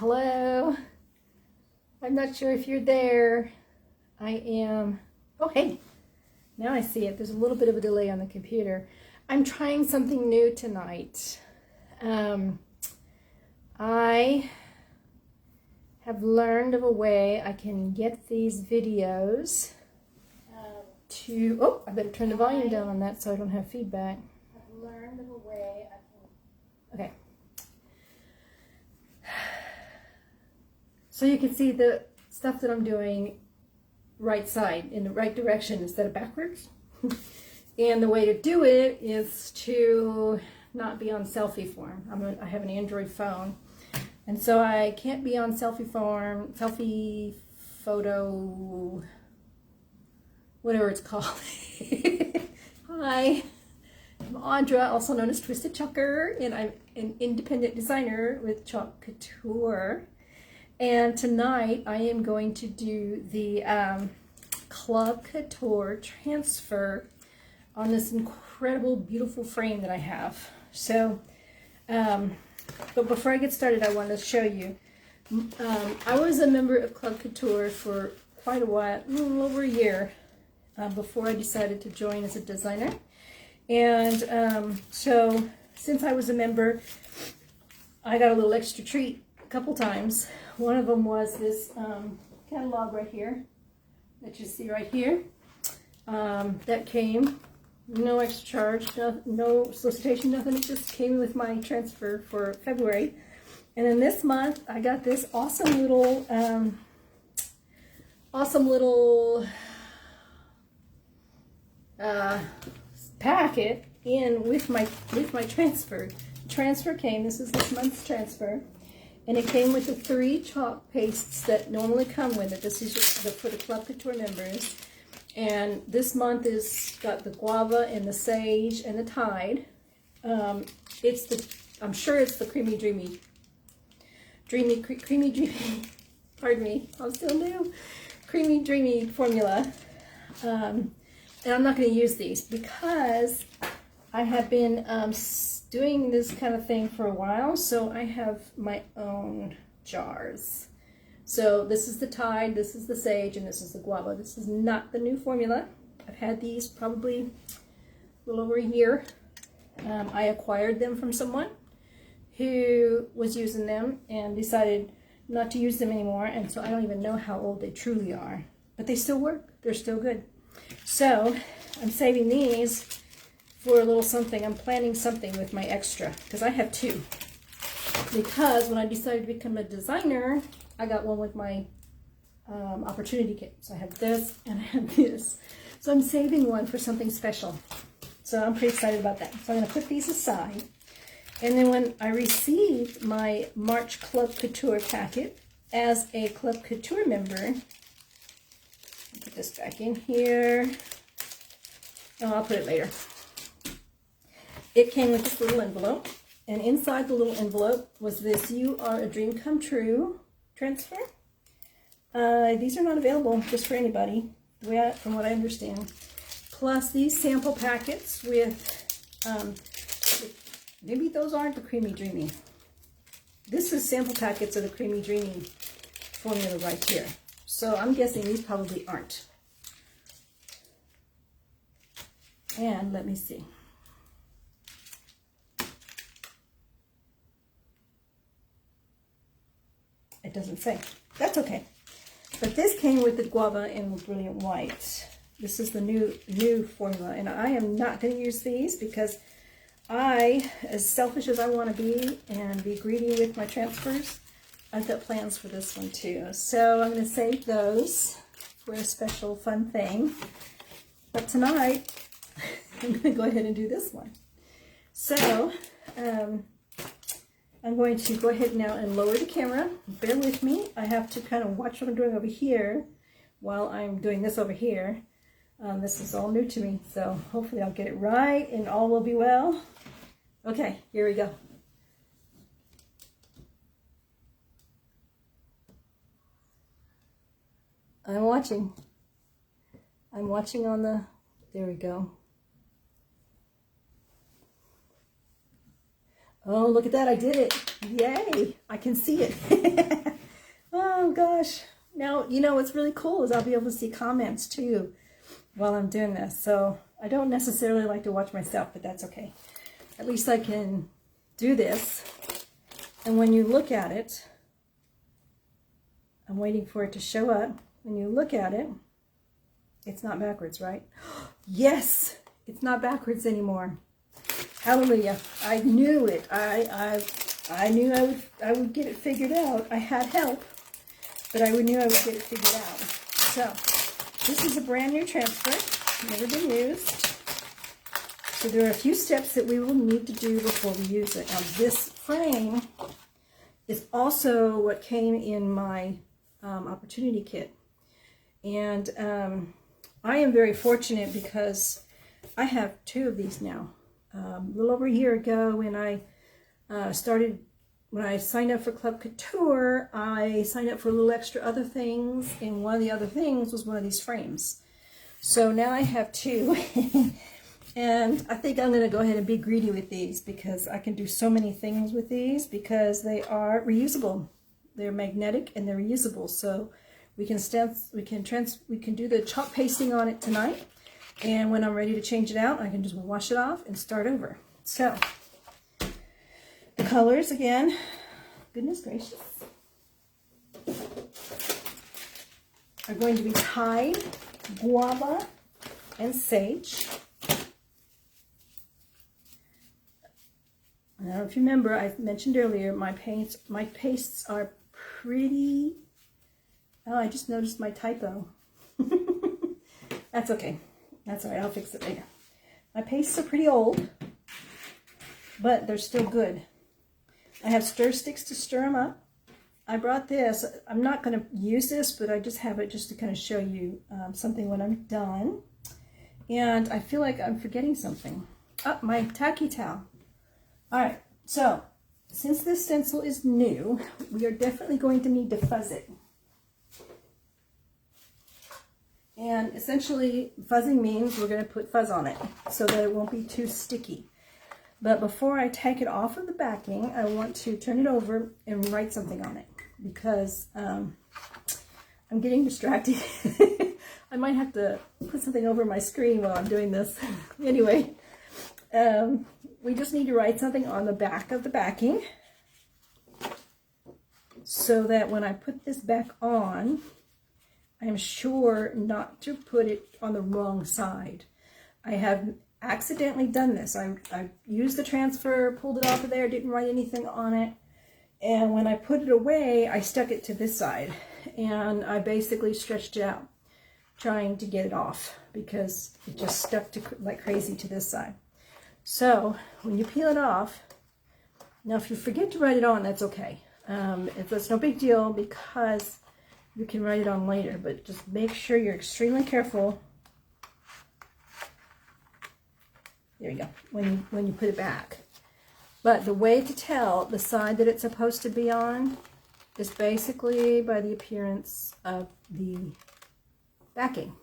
Hello. I'm not sure if you're there. I am. Oh, hey. Now I see it. There's a little bit of a delay on the computer. I'm trying something new tonight. I have learned of a way I can get these videos to... Oh, I better turn the volume down on that so I don't have feedback. I've learned of a way I can... Okay. So you can see the stuff that I'm doing right side, in the right direction instead of backwards. And the way to do it is to not be on selfie form. I have an Android phone, and so I can't be on selfie form, selfie photo, whatever it's called. Hi, I'm Audra, also known as TwistedChalker, and I'm an independent designer with ChalkCouture. And tonight I am going to do the ChalkCouture transfer on this incredible, beautiful frame that I have. So, but before I get started, I want to show you. I was a member of ChalkCouture for quite a while, a little over a year, before I decided to join as a designer. And so, since I was a member, I got a little extra treat a couple times. One of them was this catalog right here that you see right here. That came, no extra charge, no solicitation, nothing. It just came with my transfer for February. And then this month I got this awesome little packet in with my transfer. The transfer came. This is this month's transfer. And it came with the 3 chalk pastes that normally come with it. This is just for the ChalkCouture members. And this month is got the guava and the sage and the tide. I'm sure it's the creamy dreamy. Pardon me, I'm still new. Creamy dreamy formula. And I'm not going to use these because I have been doing this kind of thing for a while, so I have my own jars. So this is the tide, this is the sage, and this is the guava. This is not the new formula. I've had these probably a little over a year. I acquired them from someone who was using them and decided not to use them anymore, and so I don't even know how old they truly are. But they still work. They're still good. So I'm saving these for a little something. I'm planning something with my extra, because I have 2. Because when I decided to become a designer, I got one with my opportunity kit. So I have this and I have this. So I'm saving one for something special. So I'm pretty excited about that. So I'm going to put these aside. And then when I received my March ChalkCouture packet as a ChalkCouture member, I'll put this back in here. Oh, I'll put it later. It came with this little envelope, and inside the little envelope was this "You Are a Dream Come True" transfer. These are not available just for anybody, from what I understand. Plus these sample packets with, maybe those aren't the Creamy Dreamy. This is sample packets of the Creamy Dreamy formula right here. So I'm guessing these probably aren't. And let me see. It doesn't say. That's okay. But this came with the guava and the brilliant white. This is the new formula, and I am not going to use these because I, as selfish as I want to be and be greedy with my transfers, I've got plans for this one too. So I'm going to save those for a special fun thing. But tonight, I'm going to go ahead and do this one. So, I'm going to go ahead now and lower the camera. Bear with me. I have to kind of watch what I'm doing over here while I'm doing this over here. This is all new to me, so hopefully I'll get it right and all will be well. Okay, here we go. I'm watching. I'm watching on the... There we go. Oh, look at that. I did it. Yay, I can see it. Oh gosh. Now, you know what's really cool is I'll be able to see comments too while I'm doing this. So I don't necessarily like to watch myself, but that's okay. At least I can do this. And when you look at it, I'm waiting for it to show up. When you look at it, it's not backwards, right? Yes, it's not backwards anymore. Hallelujah. I knew it. I knew I would get it figured out. I had help, but I knew I would get it figured out. So this is a brand new transfer, never been used. So there are a few steps that we will need to do before we use it. Now this frame is also what came in my opportunity kit. And I am very fortunate because I have 2 of these now. A little over a year ago when I when I signed up for ChalkCouture, I signed up for a little extra other things, and one of the other things was one of these frames. So now I have 2, and I think I'm going to go ahead and be greedy with these because I can do so many things with these because they are reusable. They're magnetic and they're reusable. So we can do the chalk pasting on it tonight, and when I'm ready to change it out, I can just wash it off and start over. So the colors again, goodness gracious, are going to be Tide, Guava, and Sage. I don't know if you remember, I mentioned earlier my pastes are pretty. Oh, I just noticed my typo. That's okay. That's all right. I'll fix it later. My pastes are pretty old, but they're still good. I have stir sticks to stir them up. I brought this. I'm not going to use this, but I just have it just to kind of show you something when I'm done. And I feel like I'm forgetting something. Oh, my tacky towel. All right. So since this stencil is new, we are definitely going to need to fuzz it. And essentially, fuzzing means we're going to put fuzz on it so that it won't be too sticky. But before I take it off of the backing, I want to turn it over and write something on it because I'm getting distracted. I might have to put something over my screen while I'm doing this. Anyway, we just need to write something on the back of the backing so that when I put this back on, I'm sure not to put it on the wrong side. I have accidentally done this. I used the transfer, pulled it off of there, didn't write anything on it, and when I put it away, I stuck it to this side, and I basically stretched it out, trying to get it off, because it just stuck to like crazy to this side. So when you peel it off, now if you forget to write it on, that's okay. That's no big deal because you can write it on later, but just make sure you're extremely careful. There you go, when you put it back. But the way to tell the side that it's supposed to be on is basically by the appearance of the backing.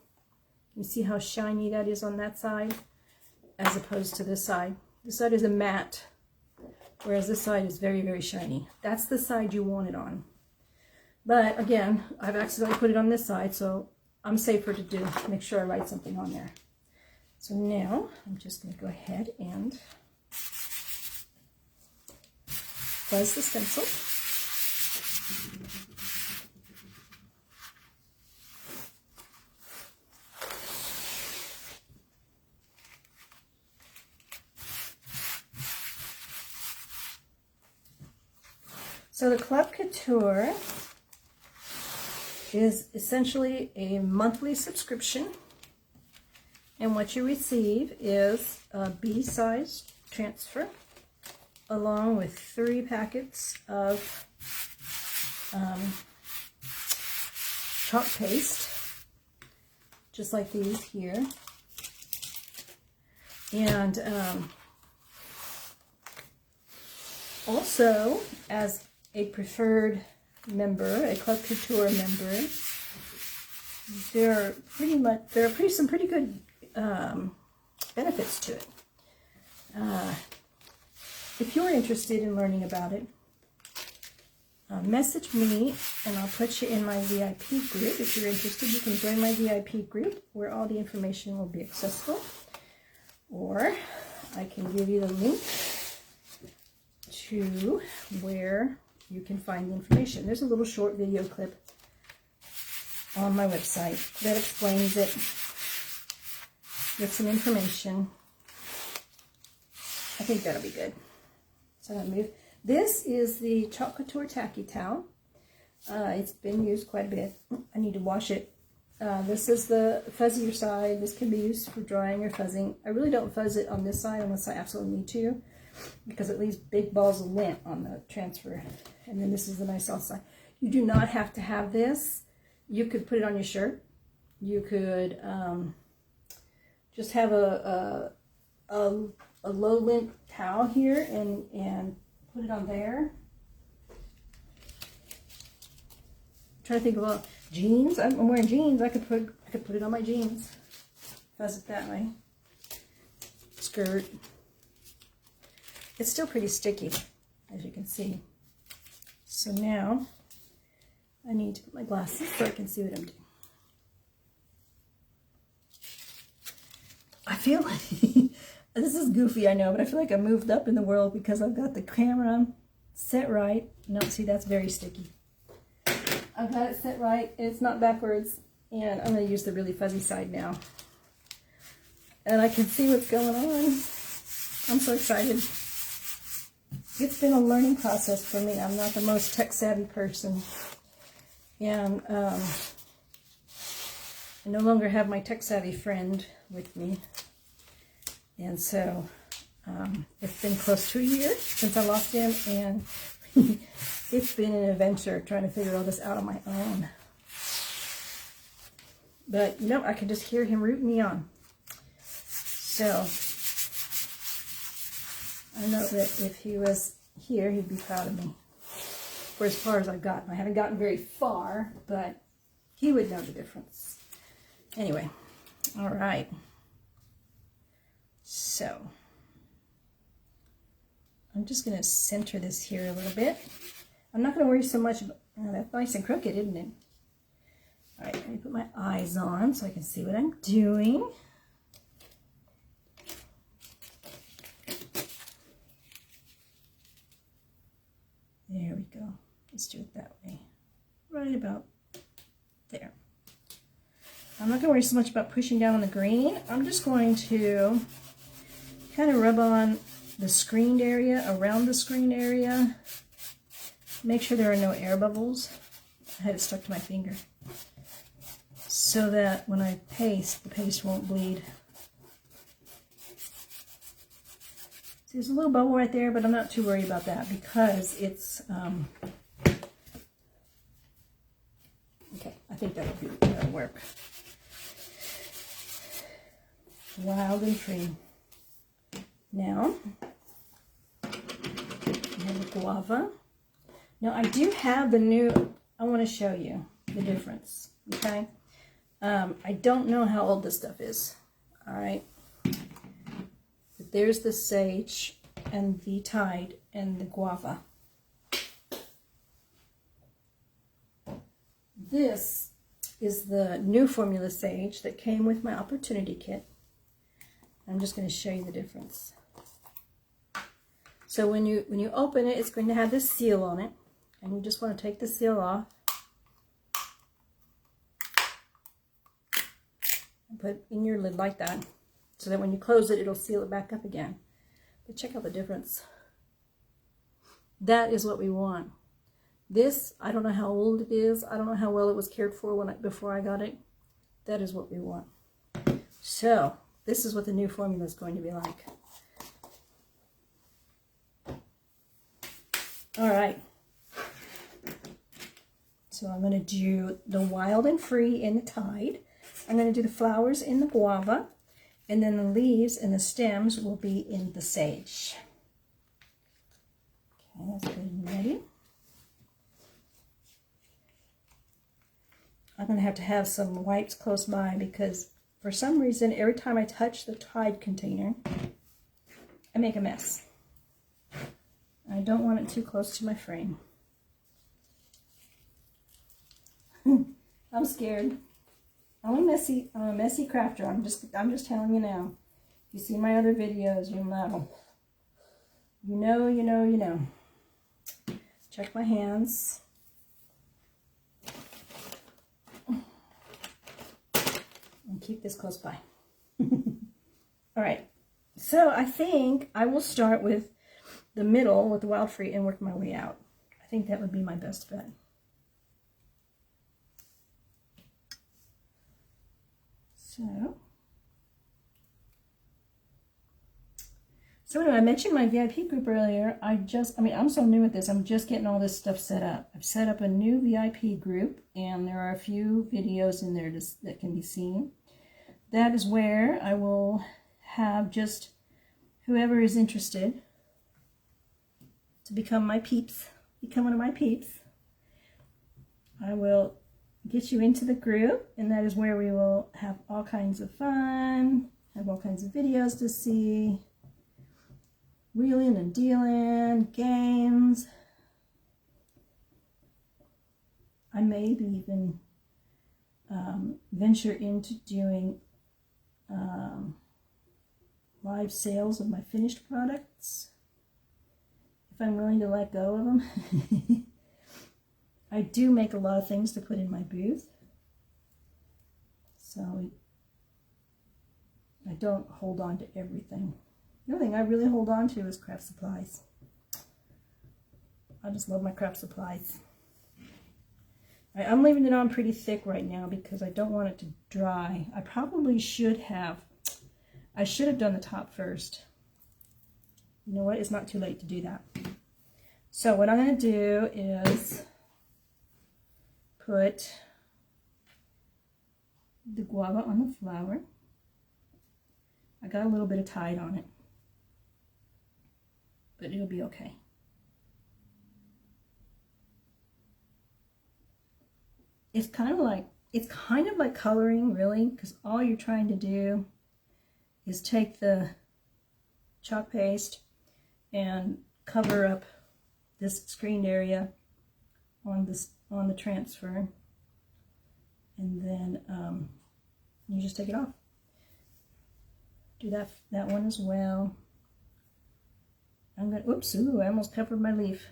You see how shiny that is on that side as opposed to this side. This side is a matte, whereas this side is very, very shiny. That's the side you want it on. But again, I've accidentally put it on this side, so I'm safer to do. Make sure I write something on there. So now I'm just going to go ahead and fuzz the stencil. So the ChalkCouture is essentially a monthly subscription. And what you receive is a B-size transfer along with 3 packets of chalk paste, just like these here. And also, as a preferred member, a ChalkCouture member, there are some pretty good benefits to it. If you're interested in learning about it, message me and I'll put you in my VIP group. If you're interested, you can join my VIP group where all the information will be accessible. Or I can give you the link to where you can find the information. There's a little short video clip on my website that explains it with some information. I think that'll be good. So I'm going to move. This is the ChalkCouture Tacky Towel. It's been used quite a bit. I need to wash it. This is the fuzzier side. This can be used for drying or fuzzing. I really don't fuzz it on this side unless I absolutely need to, because it leaves big balls of lint on the transfer. And then this is the nice soft side. You do not have to have this. You could put it on your shirt. You could just have a low lint towel here and put it on there. I'm trying to think of jeans. I'm wearing jeans. I could put it on my jeans. Fuzz it that way. Skirt. It's still pretty sticky, as you can see. So now I need to put my glasses so I can see what I'm doing. I feel like this is goofy, I know, but I feel like I moved up in the world because I've got the camera set right. No, see, that's very sticky. I've got it set right. It's not backwards. And I'm going to use the really fuzzy side now. And I can see what's going on. I'm so excited. It's been a learning process for me. I'm not the most tech-savvy person. And I no longer have my tech-savvy friend with me. And so it's been close to a year since I lost him, and it's been an adventure trying to figure all this out on my own. But, you know, I can just hear him rooting me on. So I know that if he was here, he'd be proud of me for as far as I've gotten. I haven't gotten very far, but he would know the difference. Anyway, all right. So I'm just going to center this here a little bit. I'm not going to worry so much about, oh, that's nice and crooked, isn't it? All right, let me put my eyes on so I can see what I'm doing. There we go. Let's do it that way. Right about there. I'm not going to worry so much about pushing down on the green. I'm just going to kind of rub on the screened area, around the screened area. Make sure there are no air bubbles. I had it stuck to my finger. So that when I paste, the paste won't bleed. See, there's a little bubble right there, but I'm not too worried about that because it's, okay, I think that'll work. Wild and free. Now, I have the guava. Now, I do have the new, I want to show you the difference, okay? I don't know how old this stuff is, all right? But there's the sage and the tide and the guava. This is the new formula sage that came with my opportunity kit. I'm just going to show you the difference. So when you open it, it's going to have this seal on it, and you just want to take the seal off and put it in your lid like that, so that when you close it, it'll seal it back up again. But check out the difference. That is what we want. This, I don't know how old it is. I don't know how well it was cared for before I got it. That is what we want. So this is what the new formula is going to be like. All right. So I'm going to do the wild and free in the tide. I'm going to do the flowers in the guava. And then the leaves and the stems will be in the sage. Okay, that's good and ready. I'm going to have some wipes close by because for some reason, every time I touch the Tide container, I make a mess. I don't want it too close to my frame. I'm scared. I'm a messy crafter. I'm just telling you now. If you see my other videos, you'll know. You know. Check my hands. And keep this close by. All right. So I think I will start with the middle with the Wild Free and work my way out. I think that would be my best bet. So anyway, I mentioned my VIP group earlier. I'm so new at this. I'm just getting all this stuff set up. I've set up a new VIP group, and there are a few videos in there that can be seen. That is where I will have just whoever is interested to become my peeps, become one of my peeps. I will get you into the group, and that is where we will have all kinds of fun, have all kinds of videos to see, wheeling and dealing, games. I may even venture into doing live sales of my finished products, if I'm willing to let go of them. I do make a lot of things to put in my booth, so I don't hold on to everything. The only thing I really hold on to is craft supplies. I just love my craft supplies. I'm leaving it on pretty thick right now because I don't want it to dry. I probably should have done the top first. You know what? It's not too late to do that. So what I'm going to do is put the guava on the flower. I got a little bit of Tide on it, but it'll be okay. It's kind of like coloring, really, because all you're trying to do is take the chalk paste and cover up this screened area on the transfer, and then you just take it off. Do that one as well. Oops, I almost covered my leaf.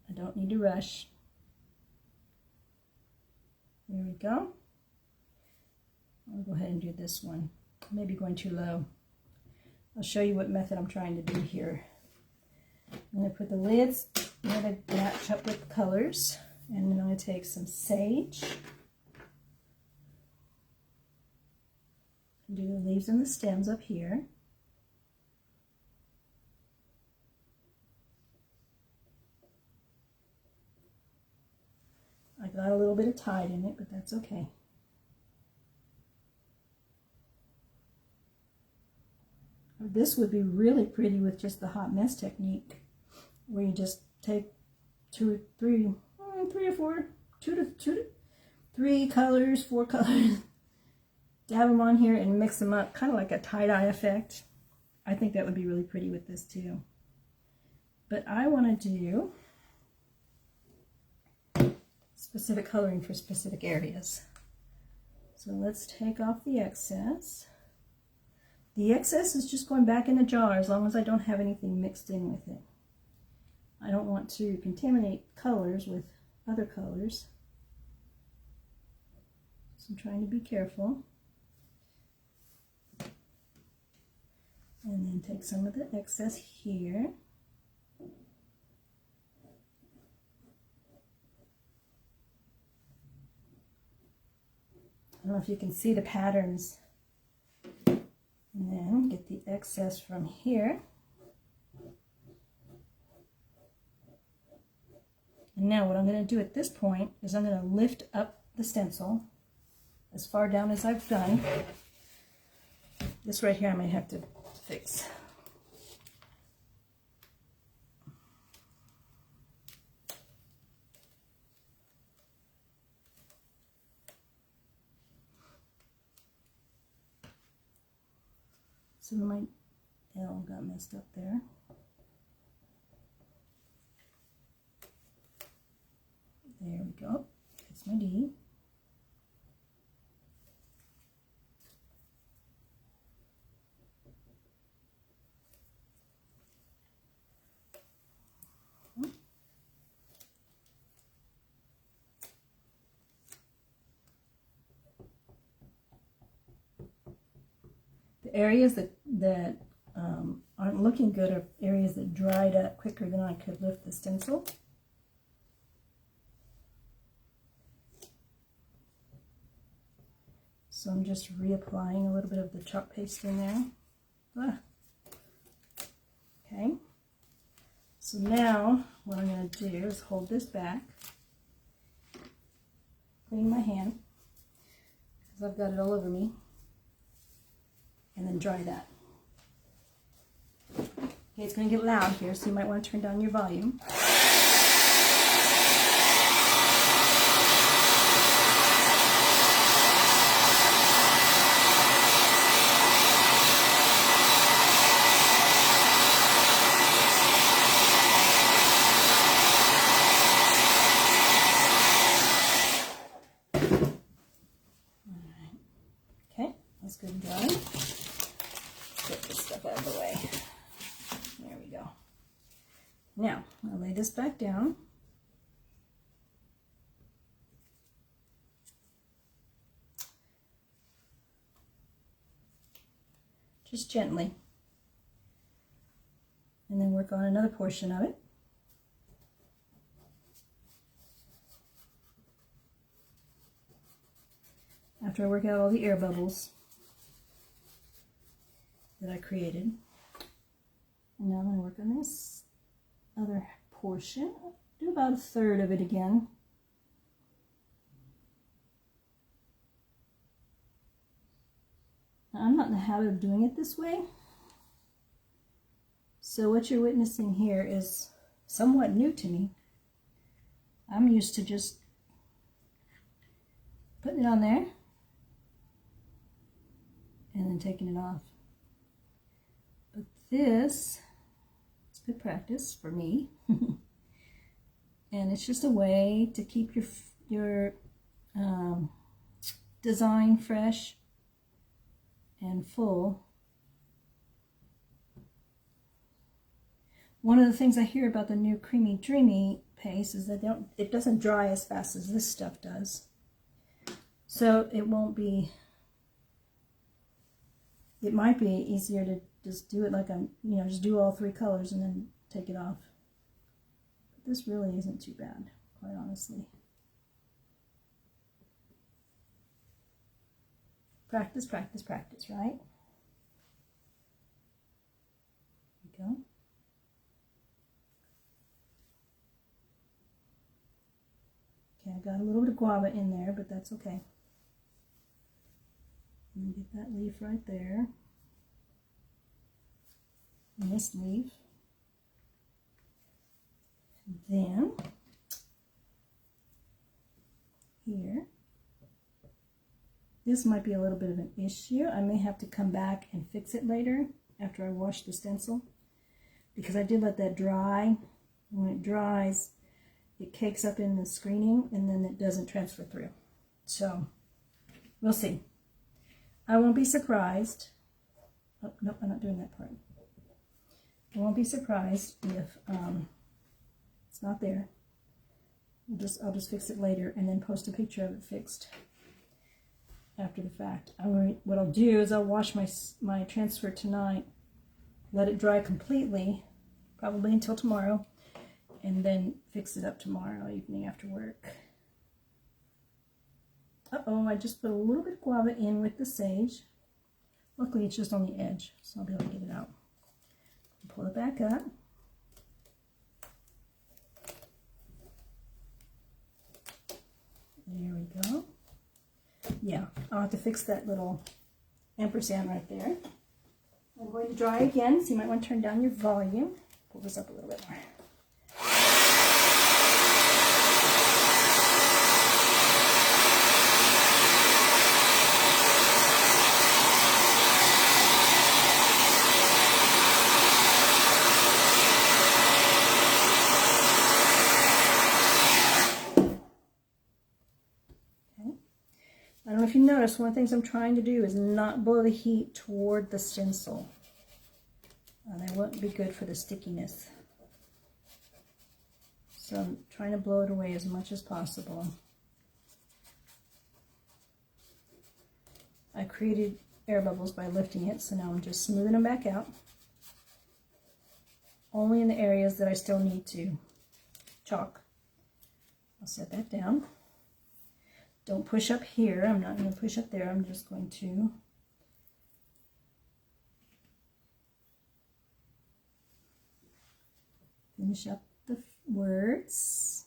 I don't need to rush. There we go. I'll go ahead and do this one. Maybe going too low. I'll show you what method I'm trying to do here. I'm going to put the lids, I'm going to match up with the colors, and then I'm going to take some sage, and do the leaves and the stems up here. I got a little bit of Tide in it, but that's okay. This would be really pretty with just the hot mess technique, where you just take three colors, 4 colors, dab them on here and mix them up, kind of like a tie-dye effect. I think that would be really pretty with this too. But I want to do specific coloring for specific areas. So let's take off the excess. The excess is just going back in the jar as long as I don't have anything mixed in with it. I don't want to contaminate colors with other colors, so I'm trying to be careful. And then take some of the excess here. I don't know if you can see the patterns. And then get the excess from here. And now what I'm going to do at this point is I'm going to lift up the stencil as far down as I've done. This right here I may have to fix. Some of my L got messed up there. There we we go. That's my D. The areas that aren't looking good are areas that dried up quicker than I could lift the stencil. So I'm just reapplying a little bit of the chalk paste in there. Okay. So now what I'm going to do is hold this back, clean my hand, because I've got it all over me, and then dry that. Okay, it's going to get loud here, so you might want to turn down your volume. That's good and dry. Let's get this stuff out of the way. There we go. Now, I'll lay this back down. Just gently. And then work on another portion of it. After I work out all the air bubbles that I created. And now I'm going to work on this other portion. Do about a third of it again. Now, I'm not in the habit of doing it this way. So what you're witnessing here is somewhat new to me. I'm used to just putting it on there and then taking it off. But this is good practice for me. And it's just a way to keep your design fresh and full. One of the things I hear about the new Creamy Dreamy paste is that it doesn't dry as fast as this stuff does. So it won't be, it might be easier to just do it like I'm, just do all three colors and then take it off. But this really isn't too bad, quite honestly. Practice, practice, practice, right? There we go. Okay, I got a little bit of guava in there, but that's okay. Let me get that leaf right there. And this leaf. Then, here. This might be a little bit of an issue. I may have to come back and fix it later after I wash the stencil, because I did let that dry. When it dries, it cakes up in the screening and then it doesn't transfer through. So, we'll see. I won't be surprised. Oh, nope, I'm not doing that part. I won't be surprised if it's not there. I'll just fix it later and then post a picture of it fixed after the fact. What I'll do is I'll wash my transfer tonight, let it dry completely, probably until tomorrow, and then fix it up tomorrow evening after work. Uh-oh, I just put a little bit of guava in with the sage. Luckily, it's just on the edge, so I'll be able to get it out. Pull it back up. There we go. Yeah, I'll have to fix that little ampersand right there. I'm going to dry again, so you might want to turn down your volume. Pull this up a little bit more. know if you notice, one of the things I'm trying to do is not blow the heat toward the stencil. That wouldn't be good for the stickiness. So I'm trying to blow it away as much as possible. I created air bubbles by lifting it, so now I'm just smoothing them back out. Only in the areas that I still need to chalk. I'll set that down. Don't push up here. I'm not going to push up there. I'm just going to finish up the words.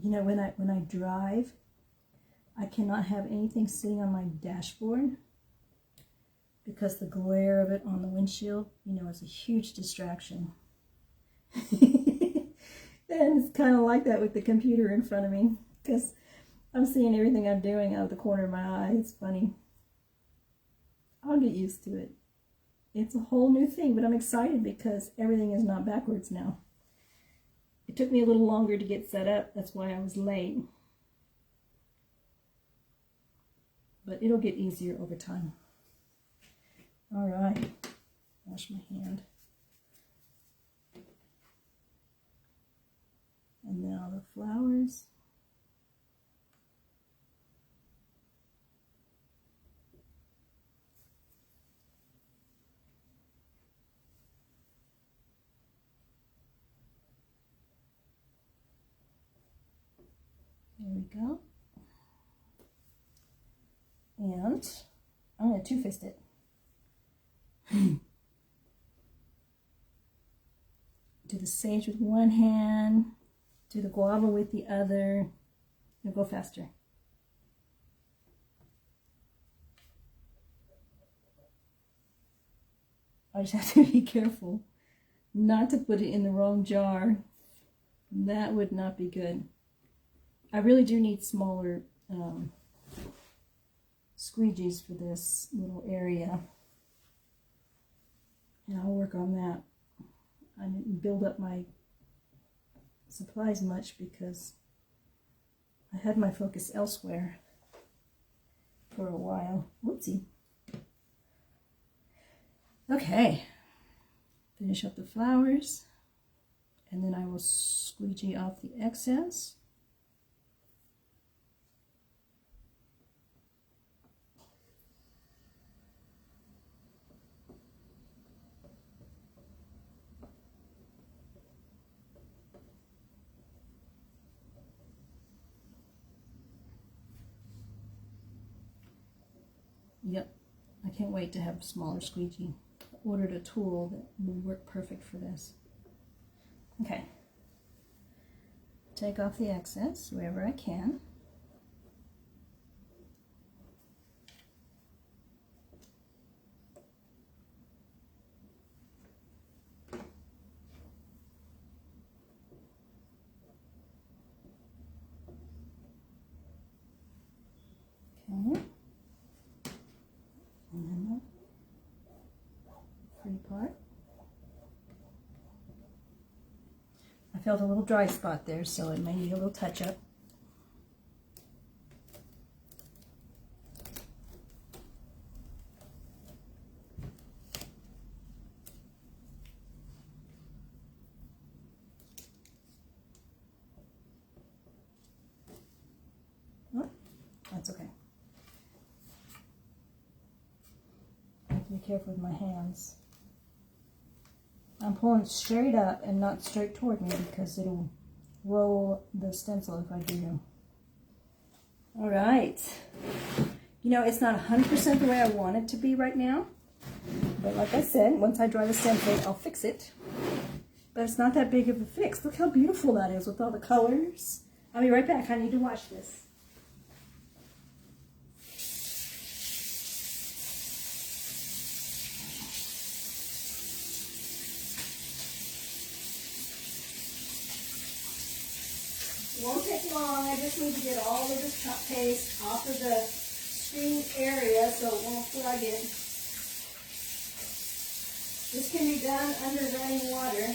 You know, when I drive, I cannot have anything sitting on my dashboard because the glare of it on the windshield, you know, is a huge distraction. And it's kind of like that with the computer in front of me because I'm seeing everything I'm doing out of the corner of my eye. It's funny. I'll get used to it. It's a whole new thing, but I'm excited because everything is not backwards now. It took me a little longer to get set up. That's why I was late. But it'll get easier over time. All right. Wash my hand. And now the flowers. There we go. And I'm going to two-fist it. Do the sage with one hand, do the guava with the other. It'll go faster. I just have to be careful not to put it in the wrong jar. That would not be good. I really do need smaller squeegees for this little area. And I'll work on that. I didn't build up my supplies much because I had my focus elsewhere for a while. Whoopsie. Okay. Finish up the flowers. And then I will squeegee off the excess. Yep, I can't wait to have a smaller squeegee. I ordered a tool that will work perfect for this. Okay, take off the excess wherever I can. Okay. And then the free part. I felt a little dry spot there, so it may need a little touch up. Oh, that's okay. I have to be careful with my hands. I'm pulling straight up and not straight toward me because it'll roll the stencil if I do. All right. You know, it's not 100% the way I want it to be right now. But like I said, once I dry the stencil, I'll fix it. But it's not that big of a fix. Look how beautiful that is with all the colors. I'll be right back. I need to wash this. Won't take long. I just need to get all of this paste off of the screen area so it won't plug in. This can be done under running water.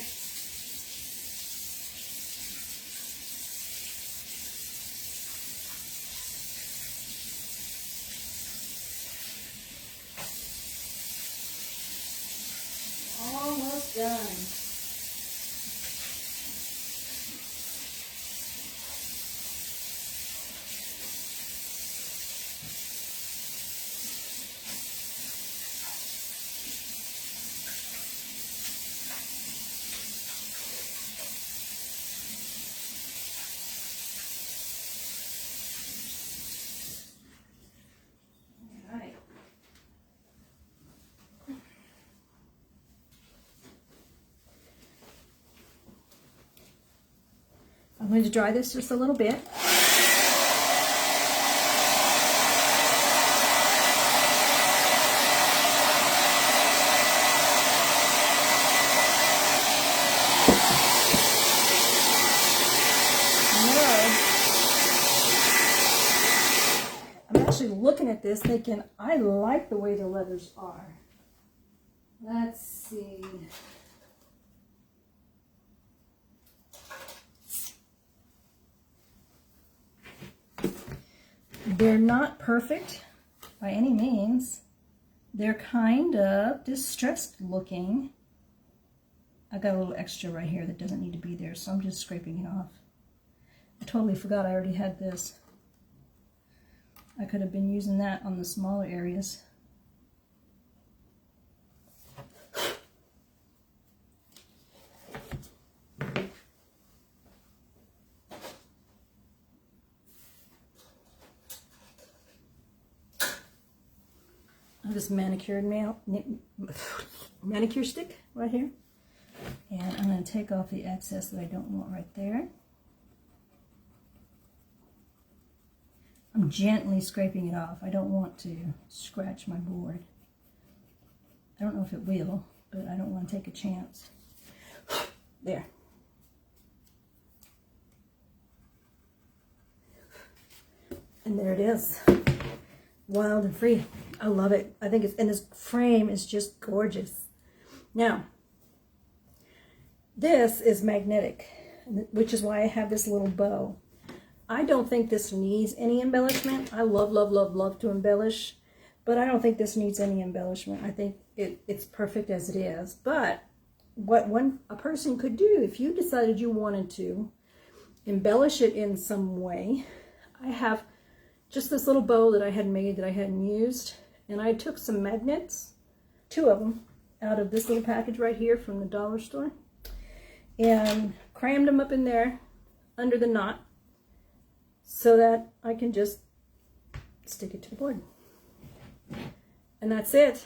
Almost done. I'm going to dry this just a little bit. I'm actually looking at this thinking, I like the way the letters are. Let's see. They're not perfect by any means. They're kind of distressed looking. I got a little extra right here that doesn't need to be there, so I'm just scraping it off. I totally forgot I already had this. I could have been using that on the smaller areas. This manicured manicure stick right here, and I'm going to take off the excess that I don't want right there. I'm gently scraping it off. I don't want to scratch my board. I don't know if it will, but I don't want to take a chance. There. And there it is. Wild and free. I love it. I think it's, and this frame is just gorgeous. Now, this is magnetic, which is why I have this little bow. I don't think this needs any embellishment. I love, love, love, love to embellish, but I don't think this needs any embellishment. I think it's perfect as it is. But what a person could do, if you decided you wanted to embellish it in some way, I have just this little bow that I had made that I hadn't used, and I took some magnets, 2 of them, out of this little package right here from the dollar store, and crammed them up in there under the knot so that I can just stick it to the board. And that's it.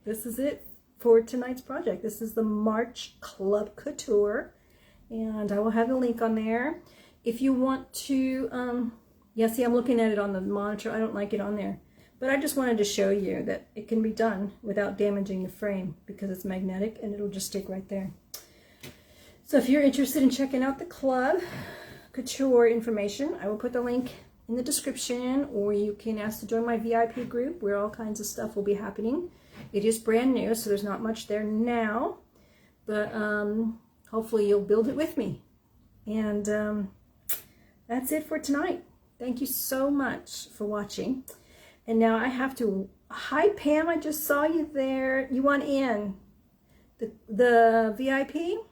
This is it for tonight's project. This is the March Club Couture, and I will have the link on there. If you want to, yeah, see, I'm looking at it on the monitor. I don't like it on there. But I just wanted to show you that it can be done without damaging the frame because it's magnetic and it'll just stick right there. So if you're interested in checking out the Club Couture information, I will put the link in the description, or you can ask to join my VIP group where all kinds of stuff will be happening. It is brand new, so there's not much there now, but hopefully you'll build it with me. And that's it for tonight. Thank you so much for watching. And now I have to, hi Pam, I just saw you there. You want in the VIP?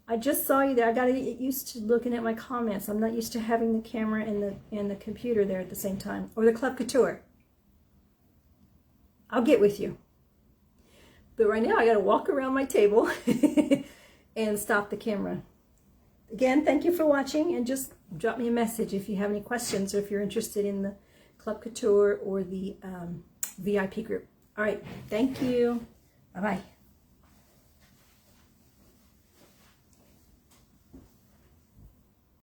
I just saw you there. I gotta get used to looking at my comments. I'm not used to having the camera and the computer there at the same time. Or the Club Couture. I'll get with you. But right now I gotta walk around my table and stop the camera. Again, thank you for watching, and just drop me a message if you have any questions or if you're interested in the Club Couture or the VIP group. All right, thank you. Bye-bye.